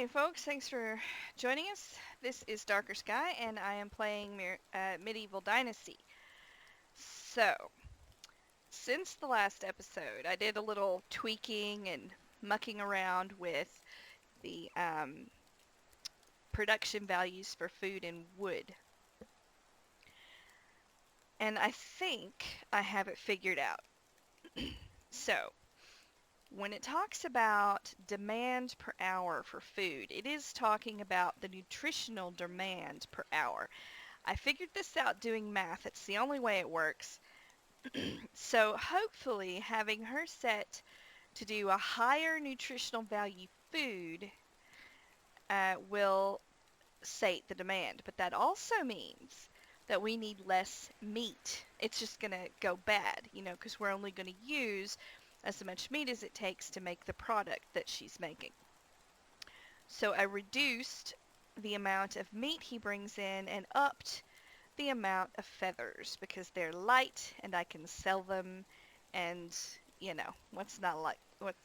Hi, folks. Thanks for joining us. This is Darker Sky, and I am playing Medieval Dynasty. So, since the last episode, I did a little tweaking and mucking around with the production values for food and wood. And I think I have it figured out. So, when it talks about demand per hour for food, it is talking about the nutritional demand per hour. I figured this out doing math. It's the only way it works. So hopefully having her set to do a higher nutritional value food will sate the demand. But that also means that we need less meat. It's just going to go bad, because we're only going to use as much meat as it takes to make the product that she's making. So I reduced the amount of meat he brings in and upped the amount of feathers because they're light and I can sell them, and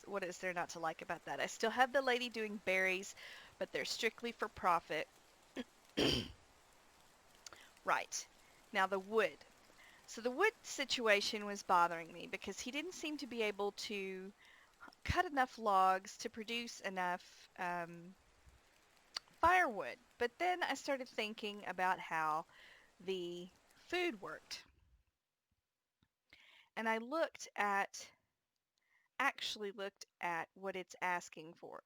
what is there not to like about that? I still have the lady doing berries, but they're strictly for profit. Right. Now the wood. So the wood situation was bothering me because he didn't seem to be able to cut enough logs to produce enough firewood. But then I started thinking about how the food worked. And I actually looked at what it's asking for.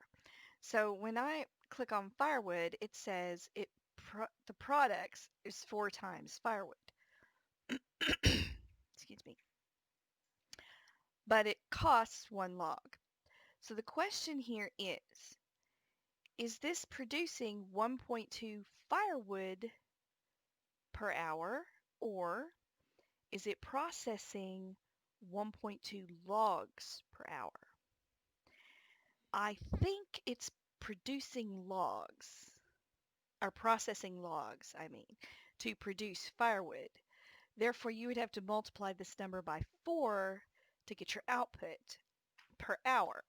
So when I click on firewood, it says the products is 4 times firewood. Excuse me. But it costs 1 log. So the question here is this producing 1.2 firewood per hour, or is it processing 1.2 logs per hour? I think it's producing logs, or processing logs, to produce firewood. Therefore, you would have to multiply this number by 4 to get your output per hour.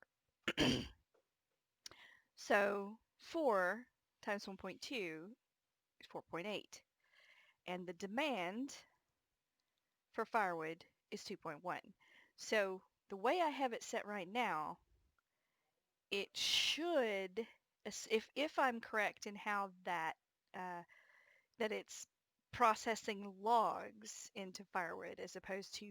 So 4 times 1.2 is 4.8. And the demand for firewood is 2.1. So the way I have it set right now, it should, if I'm correct in how that it's processing logs into firewood as opposed to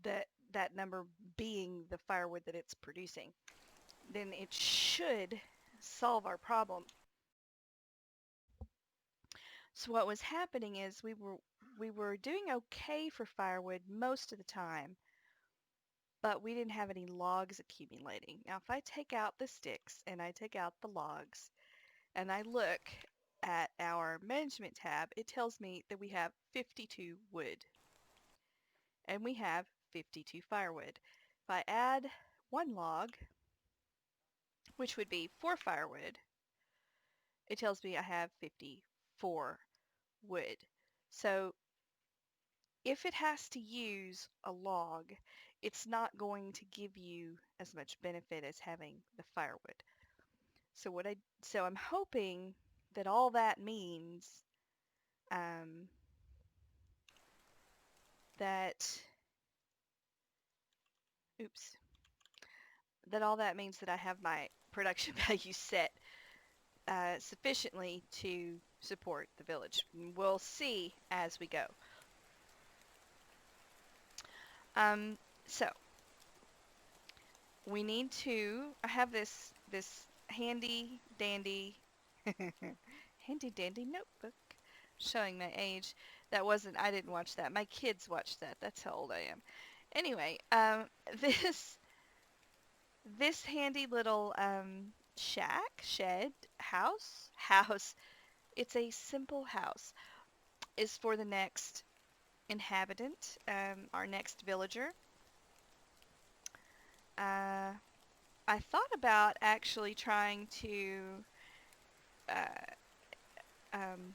that number being the firewood that it's producing, then it should solve our problem. So what was happening is we were doing okay for firewood most of the time, but we didn't have any logs accumulating. Now, if I take out the sticks and I take out the logs and I look at our management tab, it tells me that we have 52 wood and we have 52 firewood. If I add 1 log, which would be 4 firewood, it tells me I have 54 wood. So if it has to use a log, it's not going to give you as much benefit as having the firewood. So I'm hoping that all that means that oops, that all that means that I have my production value set sufficiently to support the village. We'll see as we go. So we need to. I have this handy dandy handy dandy notebook showing my age. I didn't watch that. My kids watched that. That's how old I am. Anyway, this handy little shed, house, it's a simple house, is for the next inhabitant, our next villager. I thought about actually trying to um,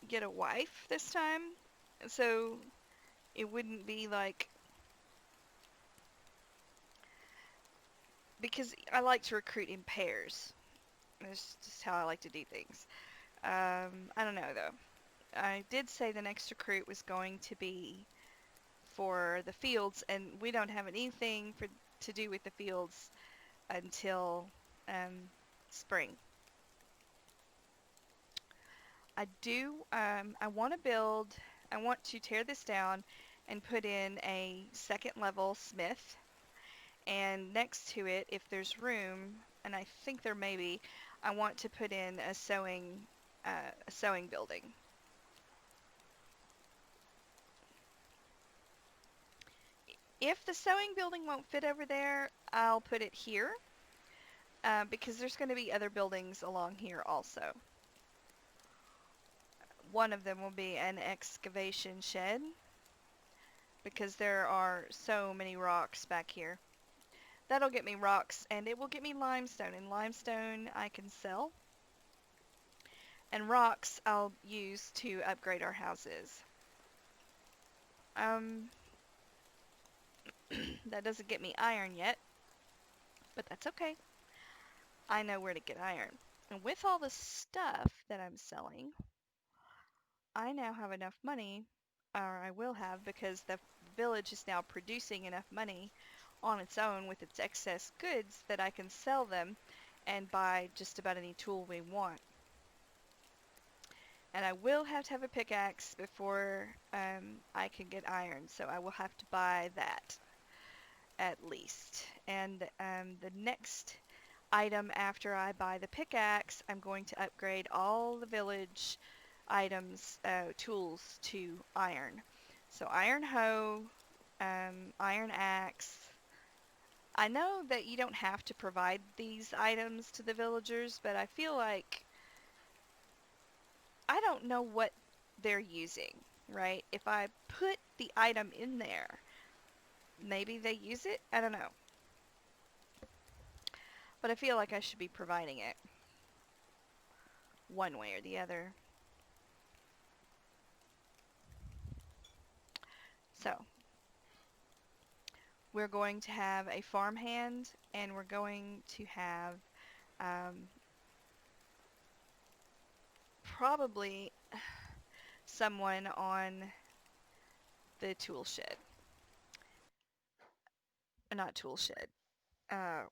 get a wife this time, so it wouldn't be like because I like to recruit in pairs. That's just how I like to do things. I don't know though. I did say the next recruit was going to be for the fields, and we don't have anything to do with the fields until spring. I do. I want to build. I want to tear this down and put in a second level smith, and next to it, if there's room, and I think there may be, I want to put in a sewing building. If the sewing building won't fit over there, I'll put it here because there's going to be other buildings along here also. One of them will be an excavation shed because there are so many rocks back here. That'll get me rocks and it will get me limestone, and limestone I can sell. And rocks I'll use to upgrade our houses. Um, that doesn't get me iron yet, but that's okay. I know where to get iron. And with all the stuff that I'm selling, I now have enough money, or I will have, because the village is now producing enough money on its own with its excess goods that I can sell them and buy just about any tool we want. And I will have to have a pickaxe before I can get iron, so I will have to buy that at least. And the next item after I buy the pickaxe, I'm going to upgrade all the village items, tools to iron. So iron hoe, iron axe. I know that you don't have to provide these items to the villagers, but I feel like I don't know what they're using, right? If I put the item in there, maybe they use it? I don't know. But I feel like I should be providing it one way or the other. So, we're going to have a farmhand, and we're going to have um, probably someone on the tool shed. Not tool shed,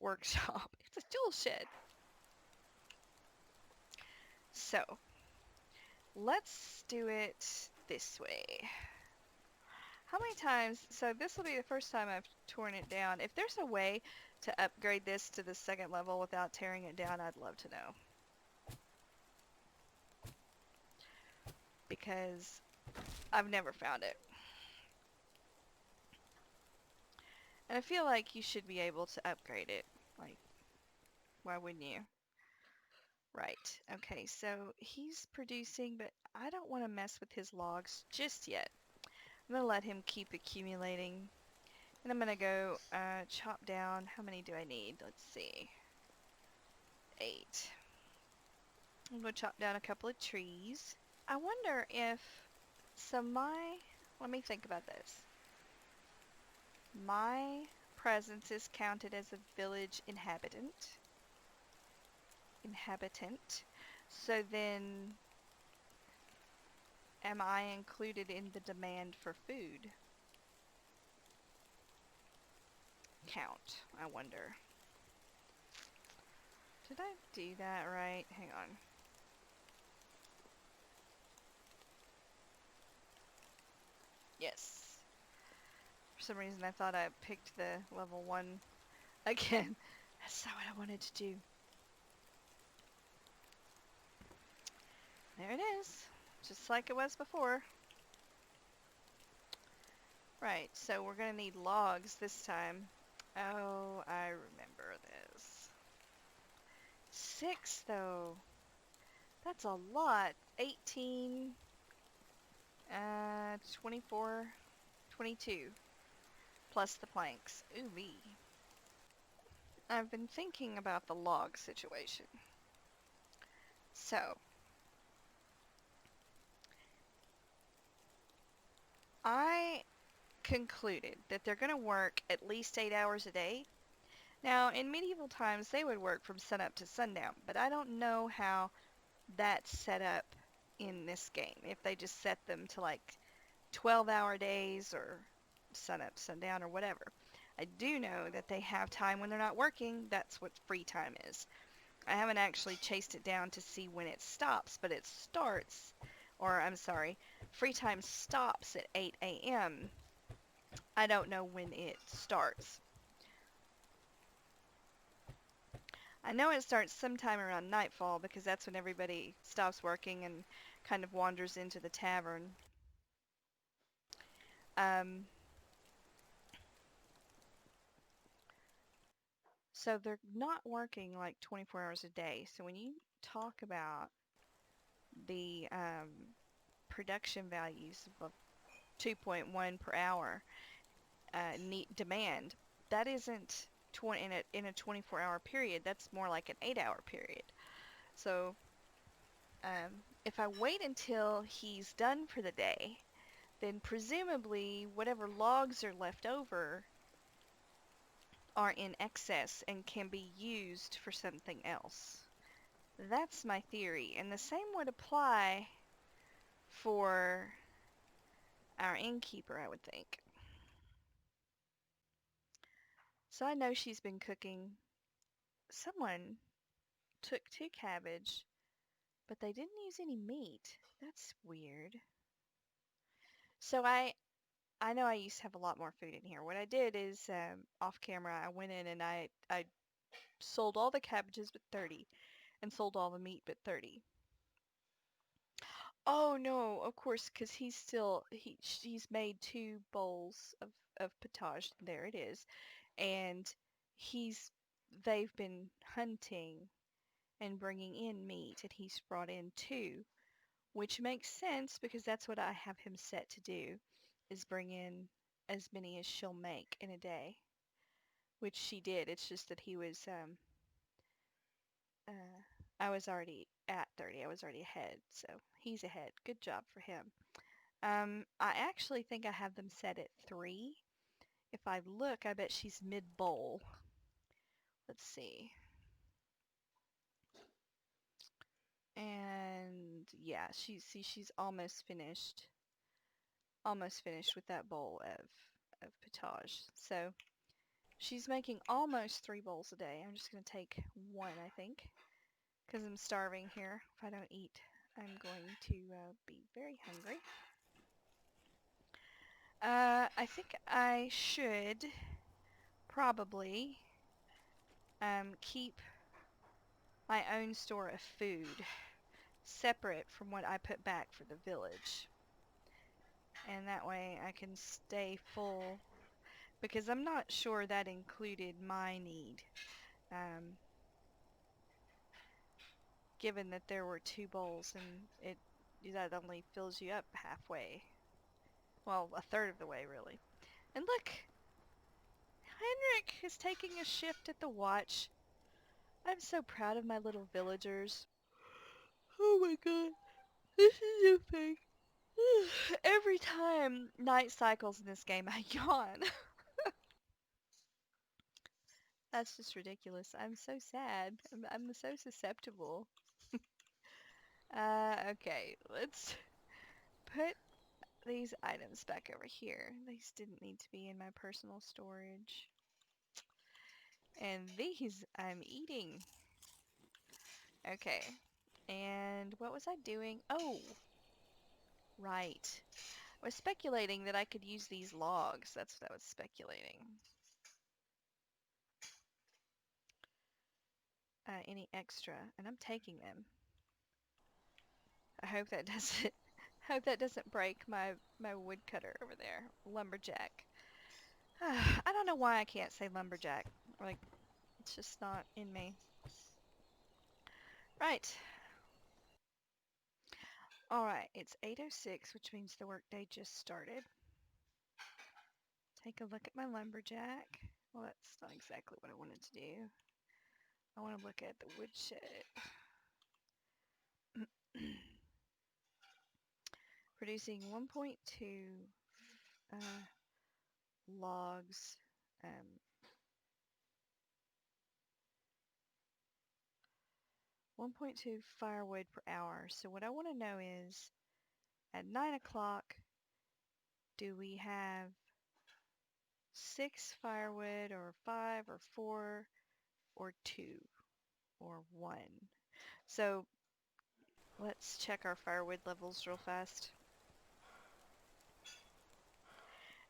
workshop. It's a tool shed. So, let's do it this way. How many times, so this will be the first time I've torn it down. If there's a way to upgrade this to the second level without tearing it down, I'd love to know. Because I've never found it. And I feel like you should be able to upgrade it. Like, why wouldn't you? Right. Okay, so he's producing, but I don't want to mess with his logs just yet. I'm going to let him keep accumulating. And I'm going to go chop down. How many do I need? Let's see. 8. I'm going to chop down a couple of trees. I wonder if... So let me think about this. My presence is counted as a village inhabitant. So then, am I included in the demand for food count? I wonder. Did I do that right? Hang on. Yes. For some reason I thought I picked the level 1 again. That's not what I wanted to do. There it is. Just like it was before. Right, so we're gonna need logs this time. Oh, I remember this. 6 though. That's a lot. 18, 24, 22. Plus the planks. Ooh wee. I've been thinking about the log situation. So, I concluded that they're going to work at least 8 hours a day, Now, in medieval times, they would work from sunup to sundown, but I don't know how that's set up in this game. If they just set them to like 12-hour days or sunup, sundown, or whatever. I do know that they have time when they're not working. That's what free time is. I haven't actually chased it down to see when it stops, but it starts, or I'm sorry, free time stops at 8 a.m. I don't know when it starts. I know it starts sometime around nightfall because that's when everybody stops working and kind of wanders into the tavern. Um, so they're not working like 24 hours a day. So when you talk about the production values of 2.1 per hour demand, that isn't in a 24-hour period. That's more like an 8-hour period. So if I wait until he's done for the day, then presumably whatever logs are left over are in excess and can be used for something else. That's my theory, and the same would apply for our innkeeper, I would think. So I know she's been cooking. Someone took 2 cabbage, but they didn't use any meat. That's weird. So I know I used to have a lot more food in here. What I did is off camera, I went in and I sold all the cabbages but 30 and sold all the meat but 30. Oh no, of course, because she's made 2 bowls of potage. There it is, and he's they've been hunting and bringing in meat, and he's brought in 2, which makes sense because that's what I have him set to do, is bring in as many as she'll make in a day, which she did. It's just that he was uh, I was already at 30. I was already ahead, so he's ahead. Good job for him. I actually think I have them set at 3. If I look, I bet she's mid-bowl. Let's see. And yeah, she's almost finished. Almost finished with that bowl of potage. So she's making almost 3 bowls a day. I'm just going to take 1, I think, because I'm starving here. If I don't eat, I'm going to be very hungry. I think I should probably keep my own store of food separate from what I put back for the village. And that way I can stay full because I'm not sure that included my need. Um, Given that there were 2 bowls and that only fills you up halfway. Well, a third of the way really. And look, Henrik is taking a shift at the watch. I'm so proud of my little villagers. Oh my god, this is so fake. Every time night cycles in this game, I yawn. That's just ridiculous. I'm so sad. I'm so susceptible. Okay, let's put these items back over here. These didn't need to be in my personal storage. And these I'm eating. Okay. And what was I doing? Oh, right. I was speculating that I could use these logs. That's what I was speculating. Any extra, and I'm taking them. I hope that doesn't hope that doesn't break my woodcutter over there. Lumberjack. I don't know why I can't say lumberjack. Like, it's just not in me. Right. Alright, it's 8:06, which means the workday just started. Take a look at my lumberjack. Well, that's not exactly what I wanted to do. I want to look at the woodshed. Producing 1.2 logs. Um, 1.2 firewood per hour. So what I want to know is, at 9 o'clock, do we have 6 firewood, or 5, or 4, or 2, or 1? So let's check our firewood levels real fast.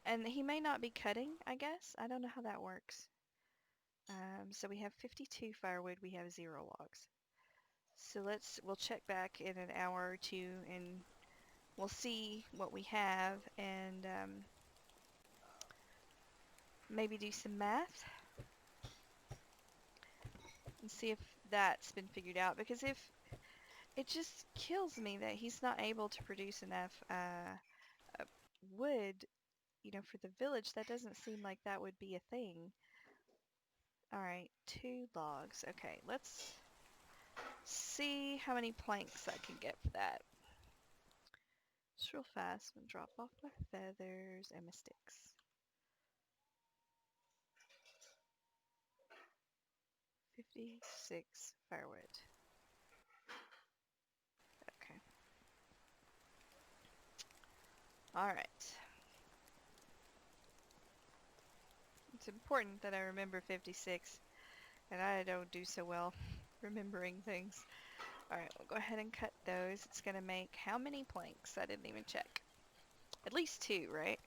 And he may not be cutting, I guess. I don't know how that works. So we have 52 firewood, we have 0 logs. So we'll check back in an hour or two and we'll see what we have and maybe do some math and see if that's been figured out. Because if it just kills me that he's not able to produce enough wood, for the village. That doesn't seem like that would be a thing. Alright, 2 logs. Okay, let's see how many planks I can get for that. Just real fast, I'm gonna drop off my feathers and my sticks. 56 firewood. Okay. Alright. It's important that I remember 56, and I don't do so well remembering things. Alright, we'll go ahead and cut those. It's gonna make how many planks? I didn't even check. At least 2, right?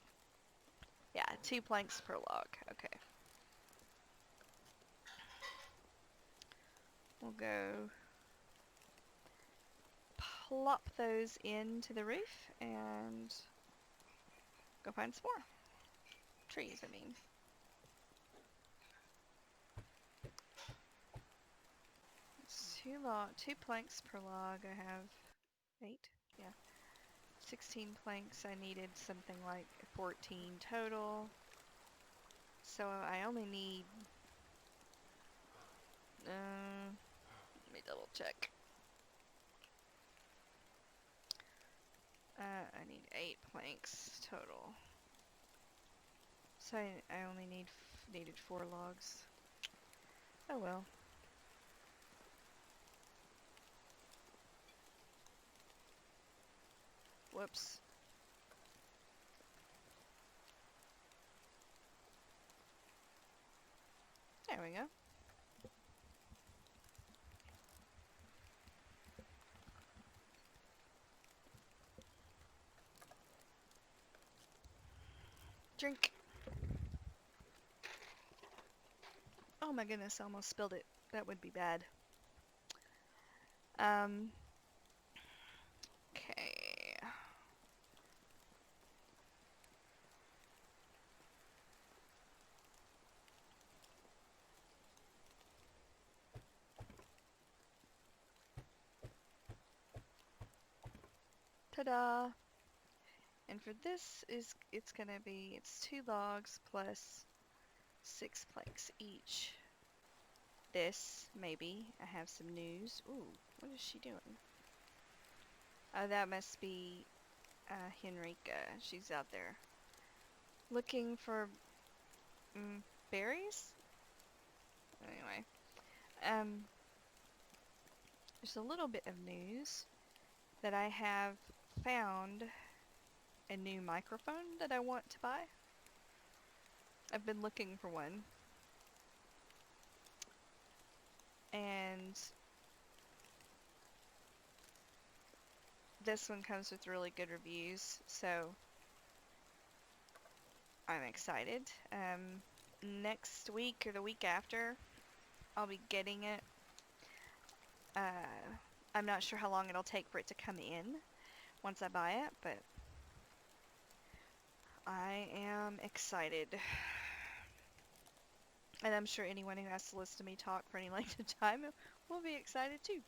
Yeah, 2 planks per log. Okay. We'll go plop those into the roof and go find some more trees, I mean. It's 2 planks per log. I have 8, yeah. 16 planks. I needed something like 14 total. So I only need, let me double check. I need 8 planks total. So I only needed 4 logs. Oh well. Whoops. There we go. Drink. Oh my goodness, I almost spilled it. That would be bad. Okay. Ta-da! And for this it's 2 logs plus 6 planks each. This, maybe. I have some news. Ooh, what is she doing? Oh, that must be Henrika. She's out there looking for berries? Anyway, there's a little bit of news that I have found a new microphone that I want to buy. I've been looking for one. And this one comes with really good reviews, so I'm excited. Next week or the week after, I'll be getting it. I'm not sure how long it'll take for it to come in once I buy it, but I am excited. And I'm sure anyone who has to listen to me talk for any length of time will be excited too.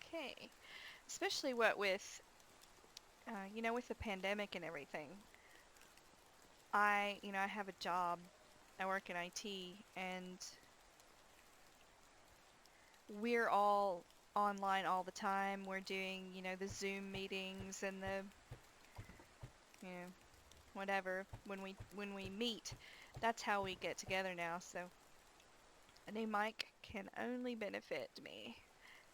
Okay. Especially what with, with the pandemic and everything. I have a job. I work in IT, and we're all online all the time. We're doing, the Zoom meetings and the, whatever. When we meet, that's how we get together now. So A new mic can only benefit me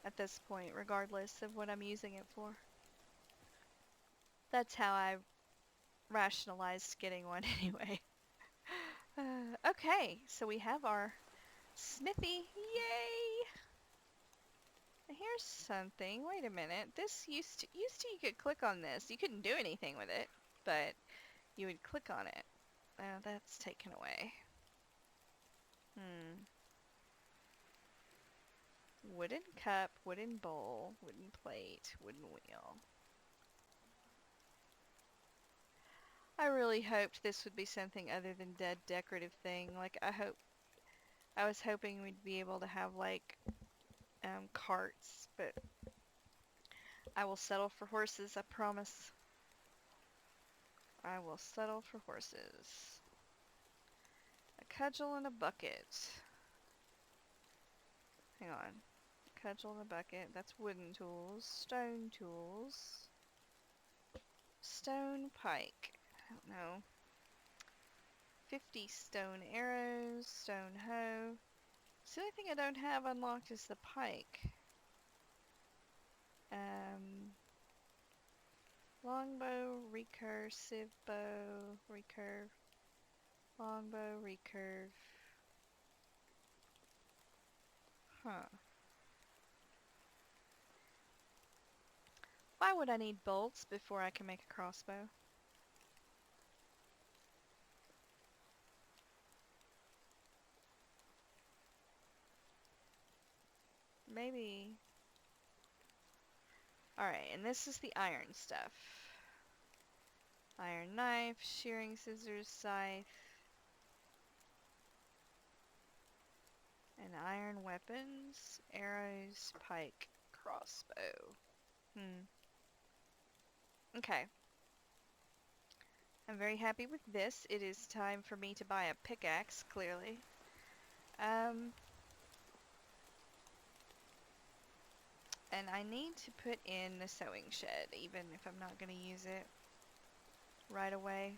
at this point, regardless of what I'm using it for. That's how I rationalized getting one anyway. Okay, so we have our smithy. Yay! Here's something. Wait a minute. This used to you could click on this. You couldn't do anything with it, but you would click on it. Now that's taken away. Hmm. Wooden cup, wooden bowl, wooden plate, wooden wheel. I really hoped this would be something other than dead decorative thing. Like I was hoping we'd be able to have like carts, but I will settle for horses, I promise. I will settle for horses. A cudgel and a bucket. Hang on. Cudgel and a bucket. That's wooden tools. Stone tools. Stone pike. I don't know. 50 stone arrows. Stone hoe. So the only thing I don't have unlocked is the pike. Longbow, recursive bow, recurve, longbow, recurve. Huh. Why would I need bolts before I can make a crossbow? Maybe. Alright, and this is the iron stuff. Iron knife, shearing scissors, scythe, and iron weapons, arrows, pike, crossbow. Okay. I'm very happy with this. It is time for me to buy a pickaxe, clearly. And I need to put in the sewing shed, even if I'm not going to use it right away.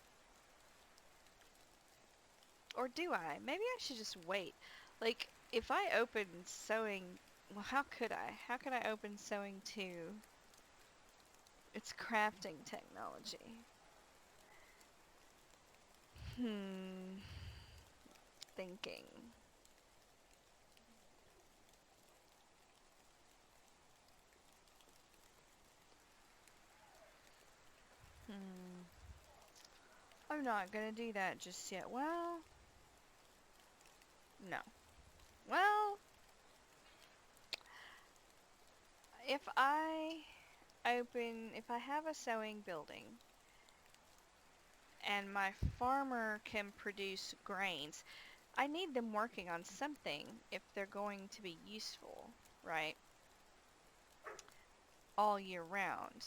Or do I? Maybe I should just wait. Like, if I open sewing... Well, how could I? How could I open sewing 2? It's crafting technology. Thinking. I'm not gonna do that just yet. Well, no. Well, if if I have a sewing building and my farmer can produce grains, I need them working on something if they're going to be useful, right? All year round.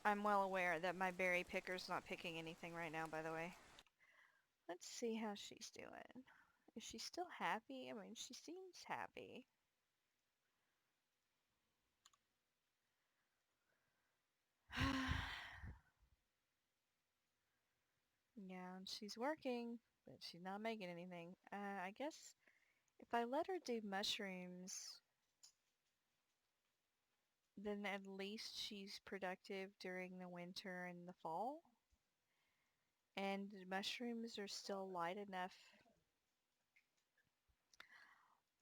I'm well aware that my berry picker's not picking anything right now, by the way. Let's see how she's doing. Is she still happy? I mean, she seems happy. Yeah, and she's working, but she's not making anything. I guess if I let her do mushrooms, then at least she's productive during the winter and the fall. And the mushrooms are still light enough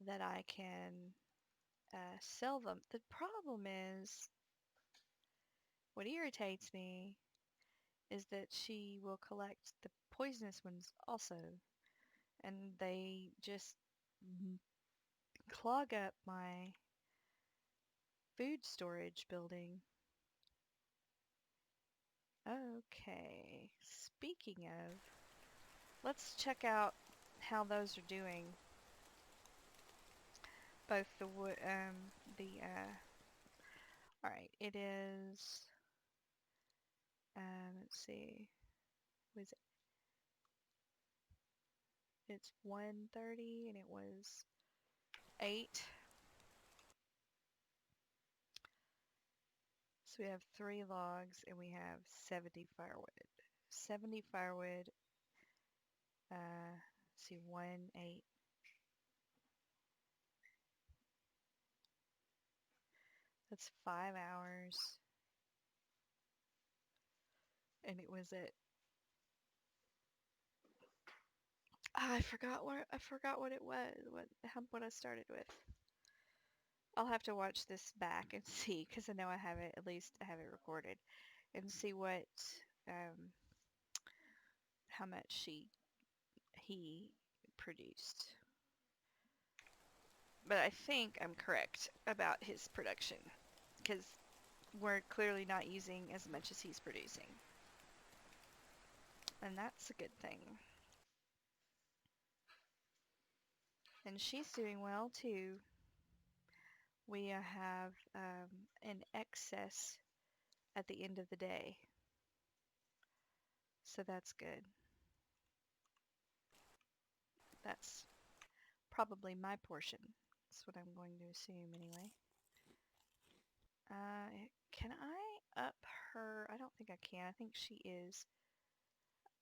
that I can sell them. The problem is, what irritates me is that she will collect the poisonous ones also, and they just clog up my food storage building. Okay, speaking of, let's check out how those are doing. Both the wood, alright, it is, let's see, was it, it's 1:30 and it was 8. So we have 3 logs and we have 70 firewood. 70 firewood. Let's see, 1, 8. That's 5 hours. And it was at I forgot what it was, what I started with. I'll have to watch this back and see because I know I have it, at least I have it recorded, and see um how much he produced. But I think I'm correct about his production because we're clearly not using as much as he's producing. And that's a good thing. And she's doing well too. We have an excess at the end of the day. So that's good. That's probably my portion. That's what I'm going to assume anyway. Can I up her? I don't think I can. I think she is.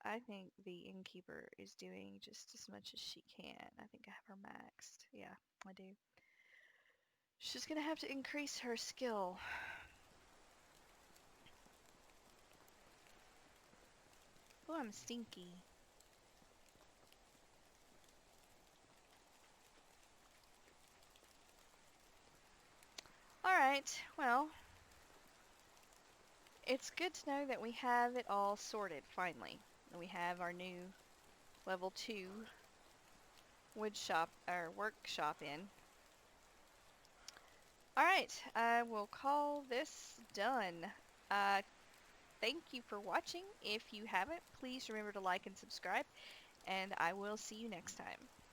I think the innkeeper is doing just as much as she can. I think I have her maxed. Yeah, I do. She's going to have to increase her skill. Oh, I'm stinky. Alright, well, it's good to know that we have it all sorted, finally. We have our new level 2 wood shop, or workshop in. Alright, I will call this done. Uh, Thank you for watching. If you haven't, please remember to like and subscribe, and I will see you next time.